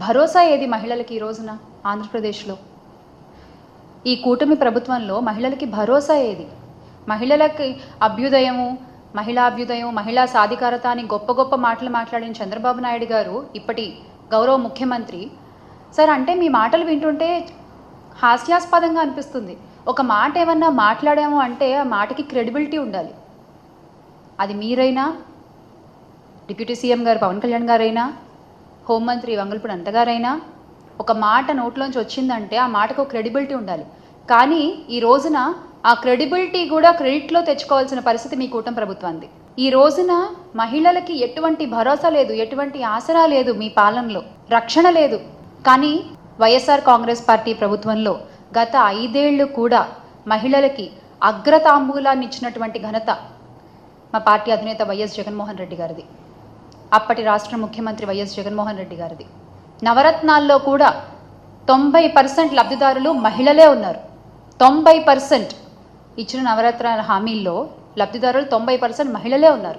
భరోసా ఏది మహిళలకి ఈ రోజున ఆంధ్రప్రదేశ్లో? ఈ కూటమి ప్రభుత్వంలో మహిళలకి భరోసా ఏది? మహిళలకి అభ్యుదయము, మహిళాభ్యుదయం, మహిళా సాధికారత అని గొప్ప గొప్ప మాటలు మాట్లాడిన చంద్రబాబు నాయుడు గారు, ఇప్పటి గౌరవ ముఖ్యమంత్రి సార్, అంటే మీ మాటలు వింటుంటే హాస్యాస్పదంగా అనిపిస్తుంది. ఒక మాట ఏమన్నా మాట్లాడాము అంటే ఆ మాటకి క్రెడిబిలిటీ ఉండాలి. అది మీరైనా, డిప్యూటీ సీఎం గారు పవన్ కళ్యాణ్ గారైనా, హోంమంత్రి వంగల్పూడి అనిత గారైనా, ఒక మాట నోట్లోంచి వచ్చిందంటే ఆ మాటకు క్రెడిబిలిటీ ఉండాలి. కానీ ఈ రోజున ఆ క్రెడిబిలిటీ కూడా క్రెడిట్లో తెచ్చుకోవాల్సిన పరిస్థితి మీ కూటమి ప్రభుత్వానికి. ఈ రోజున మహిళలకి ఎటువంటి భరోసా లేదు, ఎటువంటి ఆసరా లేదు, మీ పాలనలో రక్షణ లేదు. కానీ వైఎస్ఆర్ కాంగ్రెస్ పార్టీ ప్రభుత్వంలో గత 5 ఏళ్ళు కూడా మహిళలకి అగ్రతాంబూలాన్ని ఇచ్చినటువంటి ఘనత మా పార్టీ అధినేత వైఎస్ జగన్మోహన్ రెడ్డి గారిది, అప్పటి రాష్ట్ర ముఖ్యమంత్రి వైఎస్ జగన్మోహన్ రెడ్డి గారిది. నవరత్నాల్లో కూడా 90% లబ్ధిదారులు మహిళలే ఉన్నారు. 90% ఇచ్చిన నవరత్నాల హామీల్లో లబ్ధిదారులు 90% మహిళలే ఉన్నారు.